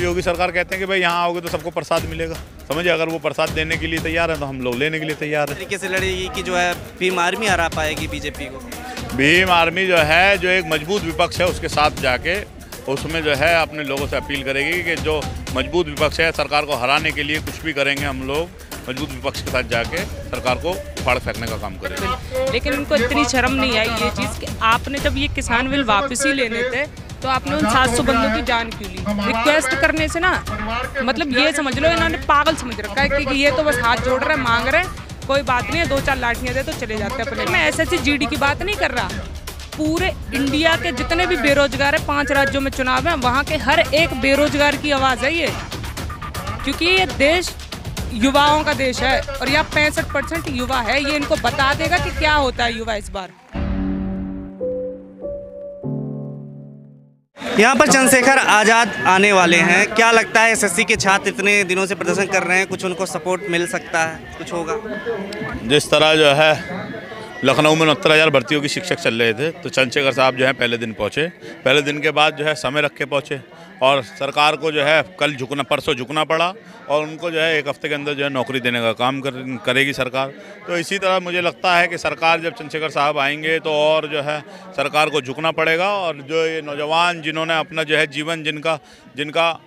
योगी सरकार कहते हैं कि भाई यहाँ आओगे तो सबको प्रसाद मिलेगा, समझिए। अगर वो प्रसाद देने के लिए तैयार है तो हम लोग लेने के लिए तैयार हैं। तरीके से लड़ेगी कि जो है भीम आर्मी हरा पाएगी बीजेपी को? भीम आर्मी जो है, जो एक मजबूत विपक्ष है उसके साथ जाके उसमें जो है अपने लोगों से अपील करेगी कि जो मजबूत विपक्ष है सरकार को हराने के लिए कुछ भी करेंगे। हम लोग मजबूत विपक्ष के साथ जाके सरकार को उखाड़ फेंकने का काम करेंगे। लेकिन उनको इतनी शर्म नहीं आई ये चीज़ कि आपने जब ये किसान बिल वापस ही लेने थे तो आपने उन 700 बंदों की जान क्यों ली? रिक्वेस्ट करने से ना, मतलब ये समझ लो इन्होंने पागल समझ रखा है कि ये तो बस हाथ जोड़ रहे हैं, मांग रहे हैं, कोई बात नहीं है, 2-4 लाठियाँ दे तो चले जाते हैं अपने। मैं ऐसे जीडी की बात नहीं कर रहा, पूरे इंडिया के जितने भी बेरोजगार है, 5 राज्यों में चुनाव है, वहाँ के हर एक बेरोजगार की आवाज़ है ये, क्योंकि ये देश युवाओं का देश है और यहाँ 65% युवा है। ये इनको बता देगा कि क्या होता है युवा इस बार। यहाँ पर चंद्रशेखर आज़ाद आने वाले हैं, क्या लगता है एसएससी के छात्र इतने दिनों से प्रदर्शन कर रहे हैं, कुछ उनको सपोर्ट मिल सकता है, कुछ होगा? जिस तरह जो है लखनऊ में 69,000 भर्तियों की शिक्षक चल रहे थे तो चंद्रशेखर साहब जो है पहले दिन पहुँचे, पहले दिन के बाद जो है समय रख के पहुँचे और सरकार को जो है कल परसों झुकना पड़ा और उनको जो है 1 हफ्ते के अंदर जो है नौकरी देने का काम करेगी सरकार। तो इसी तरह मुझे लगता है कि सरकार जब चंद्रशेखर साहब आएंगे तो और जो है सरकार को झुकना पड़ेगा और जो ये नौजवान जिन्होंने अपना जो है जीवन जिनका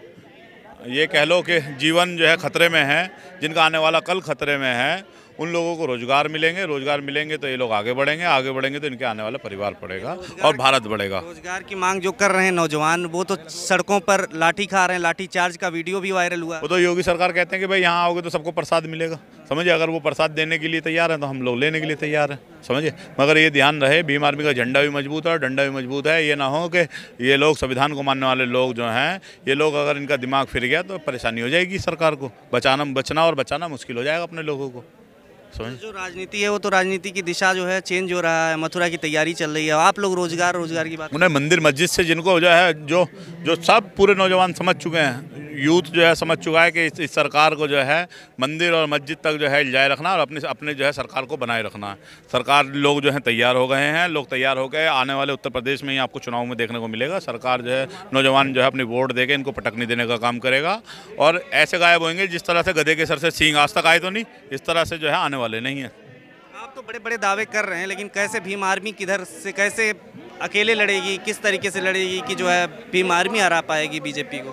ये कह लो कि जीवन जो है खतरे में है, जिनका आने वाला कल खतरे में है, उन लोगों को रोजगार मिलेंगे तो ये लोग आगे बढ़ेंगे तो इनके आने वाला परिवार बढ़ेगा और भारत बढ़ेगा। रोजगार की मांग जो कर रहे हैं नौजवान, वो तो सड़कों पर लाठी खा रहे हैं, लाठी चार्ज का वीडियो भी वायरल हुआ। वो तो योगी सरकार कहते हैं कि भाई यहाँ आओगे तो सबको प्रसाद मिलेगा, समझिए। अगर वो प्रसाद देने के लिए तैयार हैं तो हम लोग लेने के लिए तैयार हैं, समझिए। मगर ये ध्यान रहे भीम आर्मी का झंडा भी मजबूत है और डंडा भी मजबूत है। ये ना हो कि ये लोग संविधान को मानने वाले लोग जो हैं, ये लोग अगर इनका दिमाग फिर गया तो परेशानी हो जाएगी, सरकार को बचाना मुश्किल हो जाएगा अपने लोगों को। जो राजनीति है वो तो राजनीति की दिशा जो है चेंज हो रहा है, मथुरा की तैयारी चल रही है, आप लोग रोजगार की बात। उन्हें मंदिर मस्जिद से जिनको जो है जो सब पूरे नौजवान समझ चुके हैं, यूथ जो है समझ चुका है कि इस सरकार को जो है मंदिर और मस्जिद तक जो है जाए रखना और अपने जो है सरकार को बनाए रखना है। सरकार लोग जो है तैयार हो गए हैं, लोग तैयार हो गए। आने वाले उत्तर प्रदेश में ही आपको चुनाव में देखने को मिलेगा, सरकार जो है नौजवान जो है अपनी वोट देके इनको पटकनी देने का काम करेगा और ऐसे गायब होंगे जिस तरह से गधे के सर से सींग आज तक आए तो नहीं, इस तरह से जो है आने वाले नहीं है। आप तो बड़े बड़े दावे कर रहे हैं, लेकिन कैसे भीम आर्मी किधर से कैसे अकेले लड़ेगी, किस तरीके से लड़ेगी कि जो है भीम आर्मी हरा पाएगी बीजेपी को?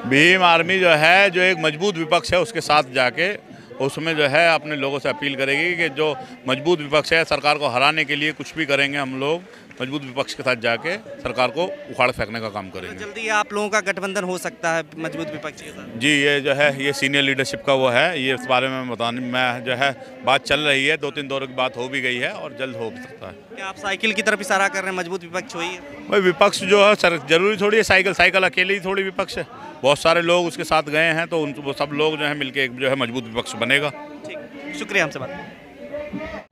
भीम आर्मी जो है, जो एक मजबूत विपक्ष है उसके साथ जाके उसमें जो है अपने लोगों से अपील करेगी कि जो मजबूत विपक्ष है सरकार को हराने के लिए कुछ भी करेंगे। हम लोग मजबूत विपक्ष के साथ जाके सरकार को उखाड़ फेंकने का काम करेंगे। तो जल्दी आप लोगों का गठबंधन हो सकता है मजबूत विपक्ष के साथ? जी, ये जो है ये सीनियर लीडरशिप का वो है, ये इस बारे में बताने में जो है बात चल रही है, 2-3 दौर की बात हो भी गई है और जल्द हो भी सकता है। क्या आप साइकिल की तरफ इशारा कर रहे हैं, मजबूत विपक्ष हुई है? भाई विपक्ष जो है सर जरूरी थोड़ी है, साइकिल अकेले ही थोड़ी विपक्ष है, बहुत सारे लोग उसके साथ गए हैं तो वो सब लोग जो है मिलके जो है मजबूत विपक्ष बनेगा। ठीक, शुक्रिया हमसे बात।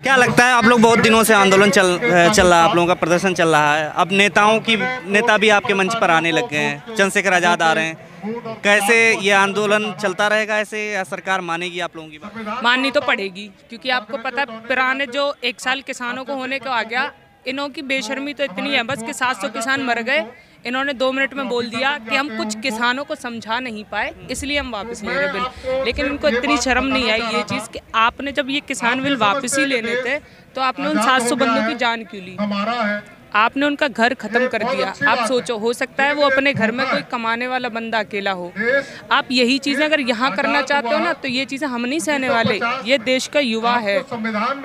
क्या लगता है, आप लोग बहुत दिनों से आंदोलन चल रहा है, आप लोगों का प्रदर्शन चल रहा है, अब नेता भी आपके मंच पर आने लग गए हैं, चंद्रशेखर आज़ाद आ रहे हैं, कैसे ये आंदोलन चलता रहेगा ऐसे या सरकार मानेगी आप लोगों की बात? माननी तो पड़ेगी, क्योंकि आपको पता है पुराने जो 1 साल किसानों को होने को आ गया, इन्हों की बेशर्मी तो इतनी है बस कि 700 किसान मर गए। इन्होंने 2 मिनट में बोल दिया कि हम कुछ किसानों को समझा नहीं पाए इसलिए हम वापस ले रहे बिल। लेकिन इनको इतनी शर्म नहीं आई ये चीज़ कि आपने जब ये किसान बिल वापस ही लेने थे तो आपने उन 700 बंदों की जान क्यों ली? आपने उनका घर खत्म कर दिया। आप सोचो, हो सकता है वो अपने घर में कोई कमाने वाला बंदा अकेला हो। आप यही चीज़ें अगर यहाँ करना चाहते हो ना तो ये चीज़ें हम नहीं सहने वाले। ये देश का युवा है,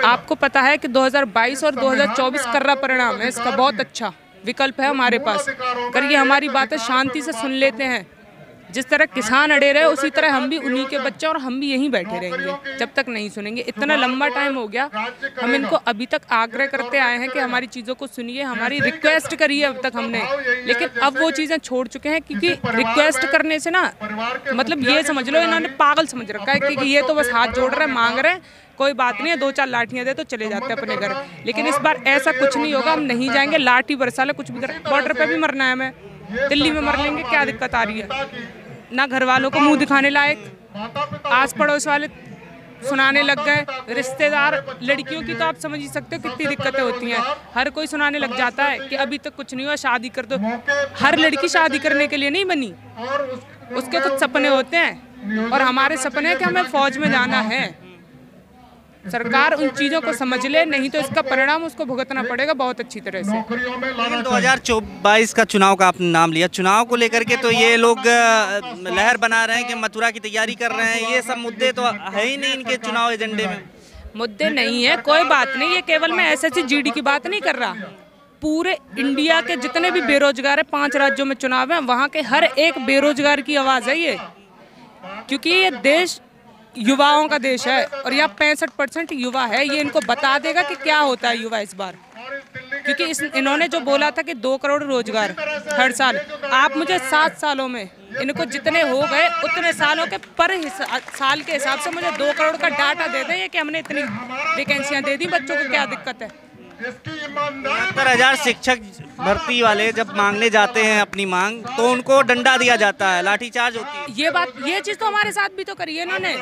आपको पता है कि 2022 और 2024 कर रहा परिणाम है इसका, बहुत अच्छा विकल्प है हमारे पास। अगर ये हमारी बातें शांति से सुन लेते हैं, जिस तरह किसान अड़े रहे उसी तरह हम भी उन्हीं के बच्चे और हम भी यहीं बैठे रहेंगे जब तक नहीं सुनेंगे। इतना लंबा टाइम हो गया, हम इनको अभी तक आग्रह करते आए हैं कि हमारी चीज़ों को सुनिए, हमारी रिक्वेस्ट करी है अब तक हमने, लेकिन अब वो चीज़ें छोड़ चुके हैं। क्योंकि रिक्वेस्ट करने से ना, मतलब ये समझ लो इन्होंने पागल समझ रखा है कि ये तो बस हाथ जोड़ रहे हैं, मांग रहे हैं, कोई बात नहीं है, 2-4 लाठियाँ दे तो चले जाते हैं अपने घर। लेकिन इस बार ऐसा कुछ नहीं होगा, हम नहीं जाएंगे, लाठी बरसा ले कुछ भी कर। बॉर्डर पे भी मरना है हमें, दिल्ली में मर लेंगे, क्या दिक्कत आ रही है? ना घर वालों को मुंह दिखाने लायक, आस पड़ोस वाले सुनाने लग गए, रिश्तेदार, लड़कियों की तो आप समझ ही सकते हो कितनी दिक्कतें होती हैं। हर कोई सुनाने लग जाता है कि अभी तक कुछ नहीं हुआ, शादी कर दो। हर लड़की शादी करने के लिए नहीं बनी, उसके कुछ सपने होते हैं और हमारे सपने हैं कि हमें फौज में जाना है। सरकार उन चीज़ों को समझ ले, नहीं तो इसका परिणाम उसको भुगतना पड़ेगा बहुत अच्छी तरह से। लेकिन 2022 का चुनाव का आपने नाम लिया, चुनाव को लेकर के तो ये लोग लहर बना रहे हैं कि मथुरा की तैयारी कर रहे हैं। ये सब मुद्दे तो है ही नहीं इनके चुनाव एजेंडे में। मुद्दे नहीं है, कोई बात नहीं। ये केवल मैं SSG की बात नहीं कर रहा। पूरे इंडिया के जितने भी बेरोजगार है, 5 राज्यों में चुनाव है, वहाँ के हर एक बेरोजगार की आवाज़ है ये। क्योंकि ये देश युवाओं का देश है और यहाँ 65% युवा है। ये इनको बता देगा कि क्या होता है युवा इस बार। क्योंकि इन्होंने जो बोला था कि 2 करोड़ रोजगार हर साल, आप मुझे 7 सालों में इनको जितने हो गए उतने सालों के साल के हिसाब से मुझे 2 करोड़ का डाटा दे दें कि हमने इतनी वैकेंसियाँ दे दी। बच्चों को क्या दिक्कत है? 70,000 शिक्षक भर्ती वाले जब मांगने जाते हैं अपनी मांग, तो उनको डंडा दिया जाता है, लाठीचार्ज होती है। ये चीज़ तो हमारे साथ भी तो करी है इन्होंने,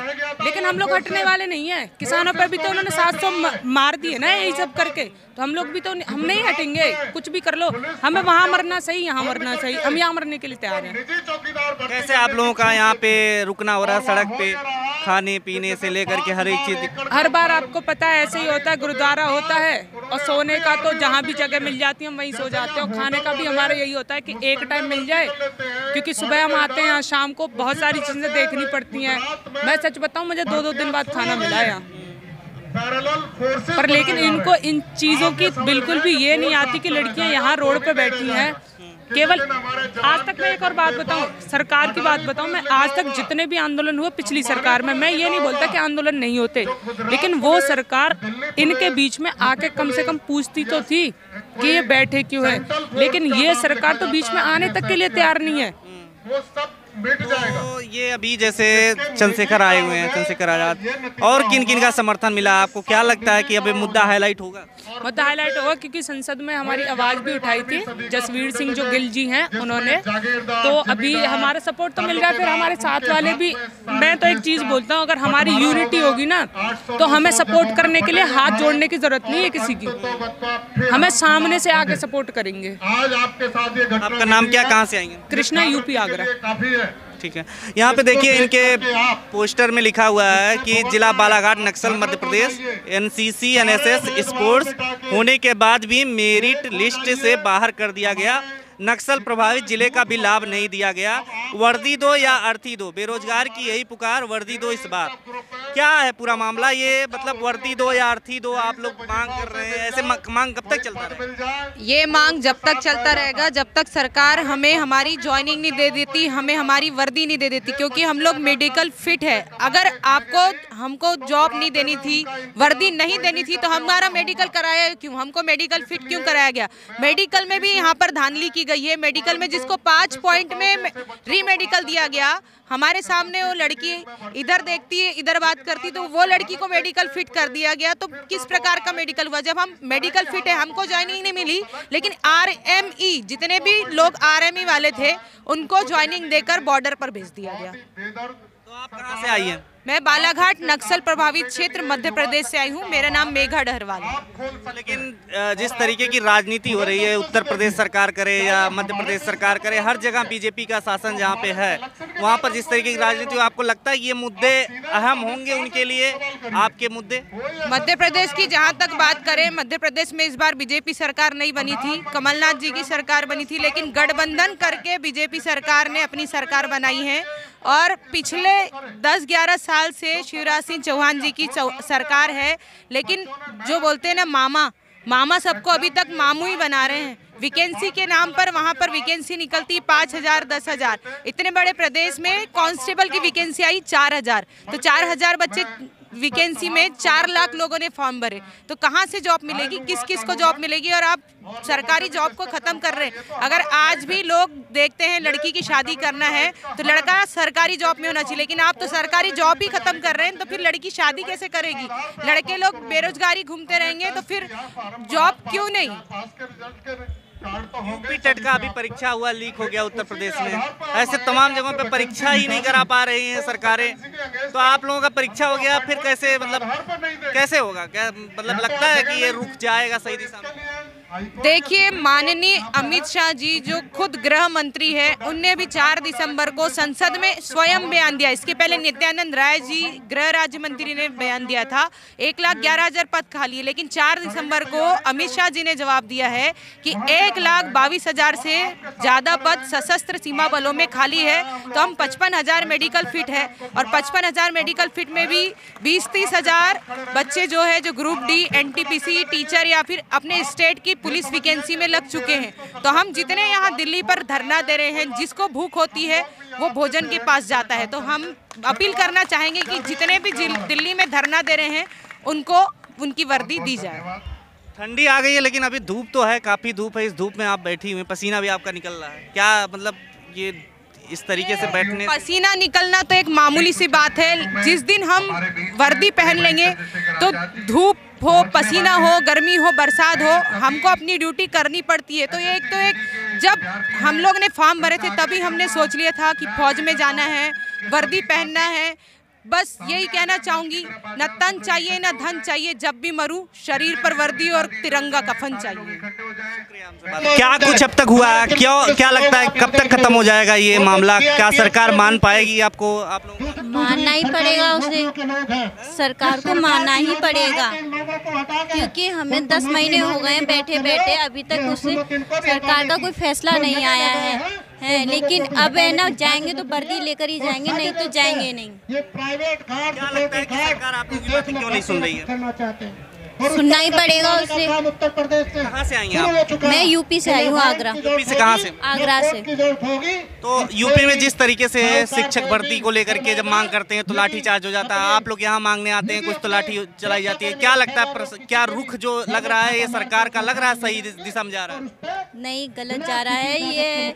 लेकिन हम लोग हटने वाले नहीं है। किसानों पर भी तो उन्होंने 700 मार दिए ना यही सब करके, तो हम लोग भी तो हम नहीं हटेंगे। कुछ भी कर लो, हमें वहाँ मरना सही, यहाँ मरना सही, हम यहाँ मरने के लिए तैयार हैं। कैसे आप लोगों का यहाँ पे रुकना हो रहा है सड़क पे, खाने पीने से लेकर के हर एक चीज़? हर बार आपको पता है ऐसे ही होता है। गुरुद्वारा होता है और सोने का तो जहाँ भी जगह मिल जाती है हम वहीं सो जाते हैं। और खाने का भी हमारा यही होता है कि एक टाइम मिल जाए, क्योंकि सुबह हम आते हैं यहाँ, शाम को बहुत सारी चीज़ें देखनी पड़ती हैं। मैं सच बताऊँ, मुझे 2-2 दिन बाद खाना मिला है यहाँ पर। लेकिन इनको इन चीज़ों की बिल्कुल भी ये नहीं आती कि लड़कियाँ यहाँ रोड पे बैठी हैं। केवल आज तक मैं एक और बात बताऊं, सरकार की बात बताऊं, मैं आज तक जितने भी आंदोलन हुए पिछली सरकार में, मैं ये नहीं बोलता कि आंदोलन नहीं होते, लेकिन वो सरकार इनके बीच में आके कम से कम पूछती तो थी कि ये बैठे क्यों है। लेकिन ये सरकार तो बीच में आने तक के लिए तैयार नहीं है। तो ये अभी जैसे चंद्रशेखर आए हुए हैं, चंद्रशेखर आजाद, और किन किन का समर्थन मिला आपको? क्या लगता है कि अब मुद्दा हाईलाइट होगा? मुद्दा हाईलाइट होगा क्योंकि संसद में हमारी आवाज़ भी उठाई थी जसवीर सिंह जो गिल जी हैं उन्होंने, तो अभी हमारा सपोर्ट तो मिल रहा है। फिर हमारे साथ वाले भी, मैं तो एक चीज़ बोलता हूँ, अगर हमारी यूनिटी होगी ना तो हमें सपोर्ट करने के लिए हाथ जोड़ने की ज़रूरत नहीं है किसी की, हमें सामने से आके सपोर्ट करेंगे। आपका नाम क्या, कहाँ से आएंगे? कृष्णा, यूपी आगरा। ठीक है, यहाँ पे देखिए इनके पोस्टर में लिखा हुआ है कि जिला बालाघाट नक्सल Madhya Pradesh, NCC NSS sports होने के बाद भी मेरिट लिस्ट से बाहर कर दिया गया। नक्सल प्रभावित जिले का भी लाभ नहीं दिया गया। वर्दी दो या अर्थी दो, बेरोजगार की यही पुकार, वर्दी दो इस बार। क्या है पूरा मामला? ये मतलब वर्दी दो या अर्थी दो आप लोग मांग कर रहे हैं, ऐसे मांग कब तक चलता रहेगा? ये मांग जब तक चलता रहेगा जब तक सरकार हमें हमारी ज्वाइनिंग नहीं दे देती, हमें हमारी वर्दी नहीं दे देती, क्योंकि हम लोग मेडिकल फिट है। अगर हमको जॉब नहीं देनी थी, वर्दी नहीं देनी थी, तो हमारा मेडिकल कराया क्यों? हमको मेडिकल फिट क्यों कराया गया? मेडिकल में भी यहाँ पर धांधली की गई है। मेडिकल में जिसको 5 पॉइंट में री मेडिकल दिया गया, हमारे सामने वो लड़की इधर देखती है, इधर बात करती, तो वो लड़की को मेडिकल फिट कर दिया गया। तो किस प्रकार का मेडिकल हुआ? जब हम मेडिकल फिट है, हमको ज्वाइनिंग नहीं मिली, लेकिन RME जितने भी लोग RME वाले थे उनको ज्वाइनिंग देकर बॉर्डर पर भेज दिया गया। तो आप कहाँ से आई हैं? मैं बालाघाट नक्सल प्रभावित क्षेत्र मध्य प्रदेश से आई हूँ। मेरा नाम मेघा डहरवाल है। लेकिन जिस तरीके की राजनीति हो रही है, उत्तर प्रदेश सरकार करे या मध्य प्रदेश सरकार करे, हर जगह बीजेपी का शासन जहाँ पे है, वहाँ पर जिस तरीके की राजनीति, आपको लगता है ये मुद्दे अहम होंगे उनके लिए, आपके मुद्दे? मध्य प्रदेश की जहाँ तक बात करें, मध्य प्रदेश में इस बार बीजेपी सरकार नहीं बनी थी, कमलनाथ जी की सरकार बनी थी, लेकिन गठबंधन करके बीजेपी सरकार ने अपनी सरकार बनाई है। और पिछले 10-11 साल से शिवराज सिंह चौहान जी की सरकार है, लेकिन जो बोलते हैं ना मामा सबको अभी तक मामू ही बना रहे हैं। वैकेंसी के नाम पर वहाँ पर वैकेंसी निकलती 5,000 10,000, इतने बड़े प्रदेश में कांस्टेबल की वैकेंसी आई 4,000, तो 4,000 बच्चे वैकेंसी में 4 लाख लोगों ने फॉर्म भरे, तो कहाँ से जॉब मिलेगी? किस किस को जॉब मिलेगी? और आप सरकारी जॉब को ख़त्म कर रहे हैं। अगर आज भी लोग देखते हैं लड़की की शादी करना है तो लड़का सरकारी जॉब में होना चाहिए, लेकिन आप तो सरकारी जॉब ही ख़त्म कर रहे हैं, तो फिर लड़की शादी कैसे करेगी? लड़के लोग बेरोजगारी घूमते रहेंगे, तो फिर जॉब क्यों नहीं? यूपी टेट का अभी परीक्षा हुआ, लीक हो गया उत्तर प्रदेश में, ऐसे तमाम जगहों पे परीक्षा ही नहीं करा पा रही हैं सरकारें। तो आप लोगों का परीक्षा हो गया, फिर कैसे, मतलब कैसे होगा? क्या मतलब लगता है कि ये रुक जाएगा सही दिशा में? देखिए, माननीय अमित शाह जी जो खुद गृह मंत्री है, उनने भी 4 दिसंबर को संसद में स्वयं बयान दिया। इसके पहले नित्यानंद राय जी गृह राज्य मंत्री ने बयान दिया था 1,11,000 पद खाली है, लेकिन 4 दिसंबर को अमित शाह जी ने जवाब दिया है कि 1,22,000 से ज़्यादा पद सशस्त्र सीमा बलों में खाली है। तो हम 55,000 मेडिकल फिट है, और 55,000 मेडिकल फिट में भी 20-30 हज़ार बच्चे जो है जो ग्रुप डी, NTPC, टीचर या फिर अपने स्टेट की पुलिस वैकेंसी में लग चुके हैं। तो हम जितने यहाँ दिल्ली पर धरना दे रहे हैं, जिसको भूख होती है वो भोजन के पास जाता है। तो हम अपील करना चाहेंगे कि जितने भी दिल्ली में धरना दे रहे हैं उनको उनकी वर्दी दी जाए। ठंडी आ गई है लेकिन अभी धूप तो है, काफ़ी धूप है। इस धूप में आप बैठी हुई, पसीना भी आपका निकल रहा है। क्या मतलब ये इस तरीके से बैठने, पसीना निकलना तो एक मामूली सी बात है। जिस दिन हम वर्दी पहन लेंगे तो धूप हो, पसीना हो, गर्मी हो, बरसात हो, हमको अपनी ड्यूटी करनी पड़ती है। तो एक जब हम लोग ने फॉर्म भरे थे तभी हमने सोच लिया था कि फौज में जाना है, वर्दी पहनना है। बस यही कहना चाहूँगी, न तन चाहिए न धन चाहिए, जब भी मरूं शरीर पर वर्दी और तिरंगा कफन चाहिए। क्या कुछ अब तक हुआ है? क्या लगता है कब तक खत्म हो जाएगा ये मामला? क्या सरकार मान पाएगी आपको? आप लोगों को मानना ही पड़ेगा, उसे सरकार को मानना ही पड़ेगा, क्योंकि हमें 10 महीने हो गए बैठे बैठे, अभी तक उससे सरकार का कोई फैसला नहीं आया है। लेकिन अब है ना, जाएंगे तो वर्दी लेकर ही जाएंगे, नहीं तो जाएंगे नहीं। क्या लगता है कि सरकार आप लोगों की बात क्यों नहीं सुन रही है? सुनना ही पड़ेगा उससे। कहाँ से आई हैं आप? मैं यूपी से आई हूँ, आगरा। यूपी से कहाँ से? आगरा से। तो यूपी में जिस तरीके से शिक्षक भर्ती को लेकर के जब मांग करते हैं तो लाठी चार्ज हो जाता है, आप लोग यहाँ मांगने आते हैं कुछ तो लाठी चलाई जाती है। क्या लगता है, क्या रुख जो लग रहा है ये सरकार का, लग रहा है सही दिशा में जा रहा है? नहीं, गलत जा रहा है। ये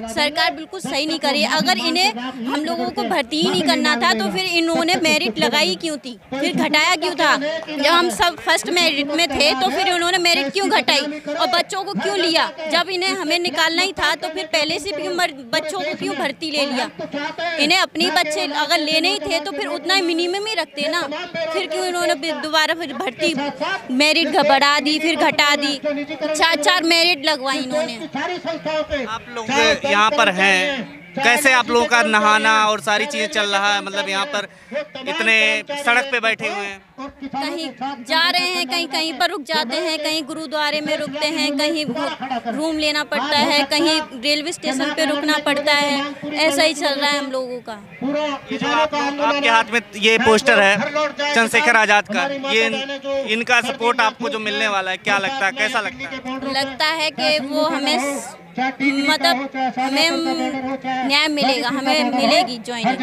सरकार बिल्कुल सही नहीं कर रही है। अगर इन्हें हम लोगों को भर्ती ही नहीं करना था तो फिर इन्होंने मेरिट लगाई क्यों थी, फिर घटाया क्यों था? जब हम सब फर्स्ट मेरिट में थे तो फिर उन्होंने मेरिट क्यों घटाई और बच्चों को क्यों लिया? जब इन्हें हमें निकालना ही था तो फिर पहले से भी बच्चों को क्यों भर्ती ले लिया? इन्हें अपनी बच्चे अगर लेने ही थे तो फिर उतना ही मिनिमम ही रखते ना, फिर क्यों इन्होंने दोबारा फिर भर्ती मेरिट बढ़ा दी, फिर घटा दी, 4 मेरिट लगवाई इन्होंने। आप लोग यहाँ पर हैं, कैसे आप लोगों का नहाना और सारी चीजें चल रहा है? मतलब यहाँ पर इतने सड़क पे बैठे हुए हैं, कहीं जा रहे हैं, कहीं पर रुक जाते हैं, कहीं गुरुद्वारे में रुकते हैं, कहीं रूम लेना पड़ता है, कहीं रेलवे स्टेशन पे रुकना पड़ता है। ऐसा ही चल रहा है हम लोगों का। ये जो आपके हाथ में ये पोस्टर है चंद्रशेखर आजाद का, ये इनका सपोर्ट आपको जो मिलने वाला है, क्या लगता है, कैसा लगता है? लगता है कि वो हमें मतलब हमें न्याय मिलेगा, हमें मिलेगी ज्वाइनिंग,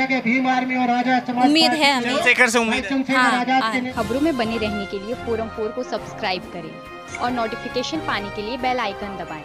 उम्मीद है हमें। चंद्रशेखर से उम्मीद है। हाँ। खबरों में बने रहने के लिए फोरम 4 को सब्सक्राइब करें और नोटिफिकेशन पाने के लिए बेल आइकन दबाएं।